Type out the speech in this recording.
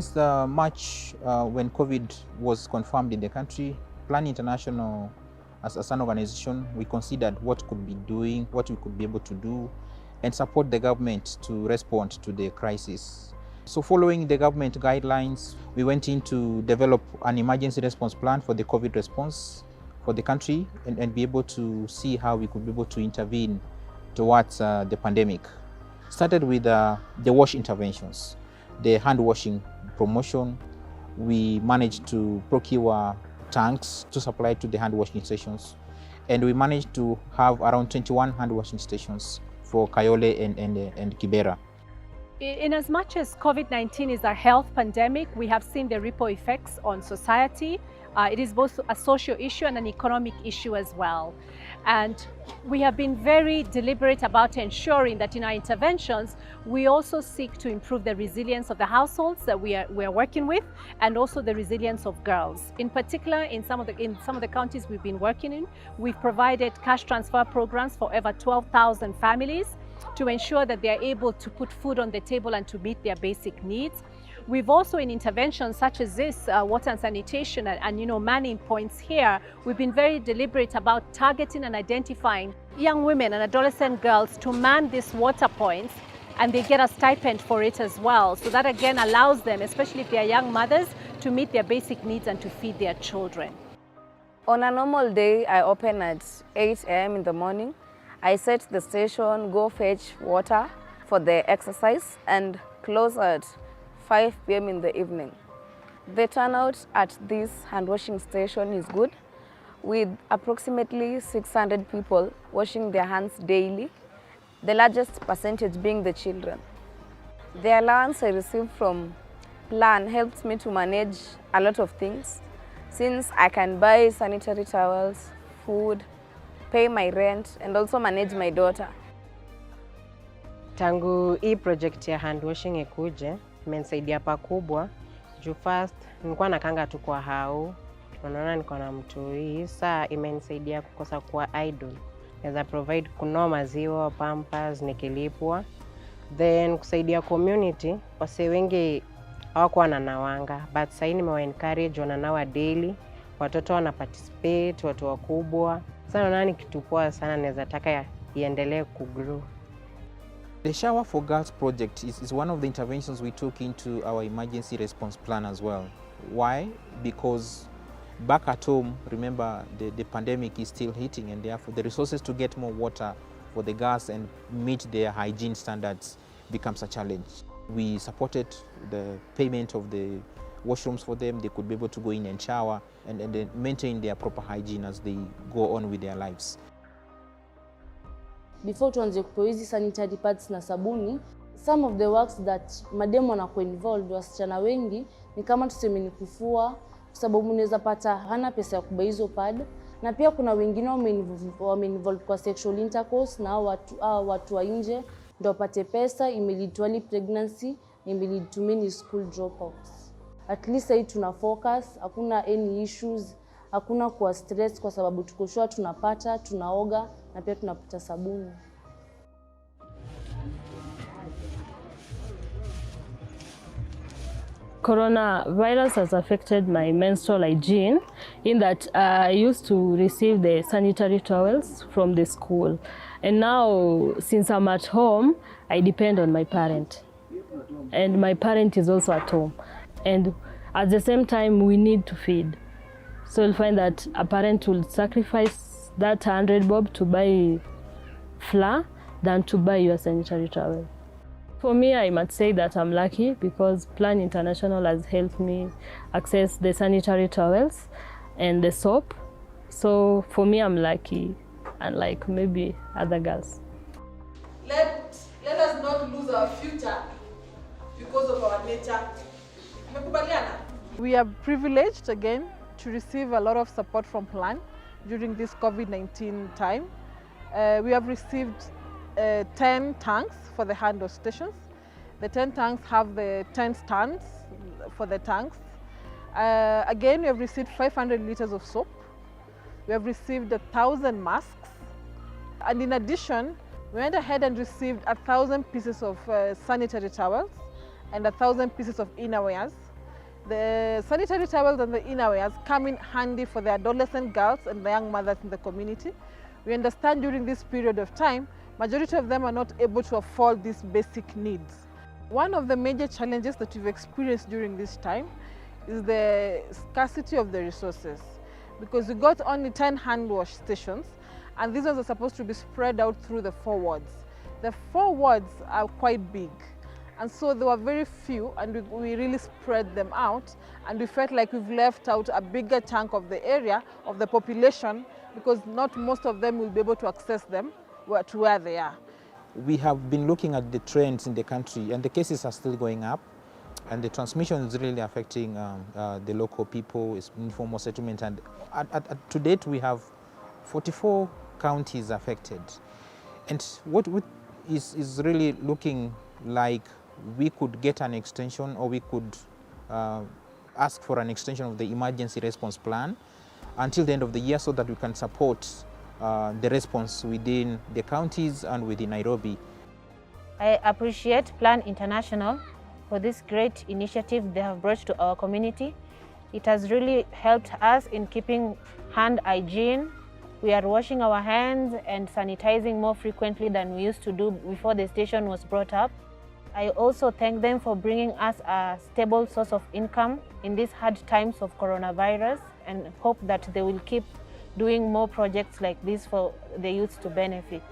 Since the March, when COVID was confirmed in the country, Plan International, as an organization, we considered what could be doing, what we could be able to do, and support the government to respond to the crisis. So following the government guidelines, we went in to develop an emergency response plan for the COVID response for the country and be able to see how we could be able to intervene towards the pandemic. Started with the wash interventions, the hand washing promotion. We managed to procure tanks to supply to the hand washing stations, and we managed to have around 21 hand washing stations for Kayole and Kibera. In as much as COVID-19 is a health pandemic, we have seen the ripple effects on society. It is both a social issue and an economic issue as well. And we have been very deliberate about ensuring that in our interventions, we also seek to improve the resilience of the households that we are working with, and also the resilience of girls. In particular, in some of the counties we've been working in, we've provided cash transfer programs for over 12,000 families to ensure that they are able to put food on the table and to meet their basic needs. We've also, in interventions such as this, water and sanitation and manning points here, we've been very deliberate about targeting and identifying young women and adolescent girls to man these water points, and they get a stipend for it as well. So that again allows them, especially if they are young mothers, to meet their basic needs and to feed their children. On a normal day, I open at 8 a.m. in the morning. I set the station, go fetch water for the exercise, and close at 5 p.m. in the evening. The turnout at this hand washing station is good, with approximately 600 people washing their hands daily, the largest percentage being the children. The allowance I receive from Plan helps me to manage a lot of things, since I can buy sanitary towels, food, pay my rent, and also manage my daughter. Tangu hii project ya hand washing ikuje, imenisaidia pakubwa. Juu first nilikuwa nakanga tu kwa hao, unaona niko na mtoi, saa imenisaidia kukosa kuwa idle. Naweza provide kunoa maziwa, pampers, nikilipwa. Then kusaidia community, wase wengi hawakuwa wananawanga, but sasa nimewa encourage wananawa daily, watoto wana participate, watu wakubwa. Sasa naona ni kitu poa sana, naweza taka iendelee kugrow. The Shower for Girls project is one of the interventions we took into our emergency response plan as well. Why? Because back at home, remember, the pandemic is still hitting, and therefore the resources to get more water for the girls and meet their hygiene standards becomes a challenge. We supported the payment of the washrooms for them. They could be able to go in and shower and then maintain their proper hygiene as they go on with their lives. Before tuanze kupewa hizi sanitary pads na sabuni, some of the works that mademu wanakuwa involved, wasichana wengi, ni kama tuseme ni kufua, kwa sababu unaweza pata hana pesa ya kubuy hizo pad, na pia kuna wengine wame-involved kwa sexual intercourse na watu wa nje ndio wapate pesa, imelead to early pregnancy, imelead to many school dropouts. At least hii tuna focus, hakuna any issues, hakuna kuwa stress kwa sababu tuko sure tunapata, tunaoga na pia tunapata sabuni. Coronavirus has affected my menstrual hygiene in that I used to receive the sanitary towels from the school. And now, since I'm at home, I depend on my parent. And my parent is also at home. And at the same time, we need to feed. So you'll find that a parent will sacrifice that 100 bob to buy flour than to buy your sanitary towel. For me, I must say that I'm lucky because Plan International has helped me access the sanitary towels and the soap. So for me, I'm lucky, unlike maybe other girls. Let us not lose our future because of our nature. We are privileged again to receive a lot of support from Plan during this COVID-19 time. We have received 10 tanks for the hand wash stations. The 10 tanks have the 10 stands for the tanks. Again, we have received 500 liters of soap. We have received 1,000 masks. And in addition, we went ahead and received 1,000 pieces of sanitary towels and 1,000 pieces of innerwears The sanitary towels and the innerwears come in handy for the adolescent girls and the young mothers in the community. We understand during this period of time, majority of them are not able to afford these basic needs. One of the major challenges that we've experienced during this time is the scarcity of the resources, because we got only 10 hand wash stations, and these ones are supposed to be spread out through the 4 wards. The 4 wards are quite big, and so there were very few, and we really spread them out, and we felt like we've left out a bigger chunk of the area of the population, because not most of them will be able to access them to where they are. We have been looking at the trends in the country, and the cases are still going up, and the transmission is really affecting the local people, informal settlement, and to date we have 44 counties affected. And what is really looking like we could get an extension, or we could ask for an extension of the emergency response plan until the end of the year, so that we can support the response within the counties and within Nairobi. I appreciate Plan International for this great initiative they have brought to our community. It has really helped us in keeping hand hygiene. We are washing our hands and sanitizing more frequently than we used to do before the station was brought up. I also thank them for bringing us a stable source of income in these hard times of coronavirus, and hope that they will keep doing more projects like this for the youth to benefit.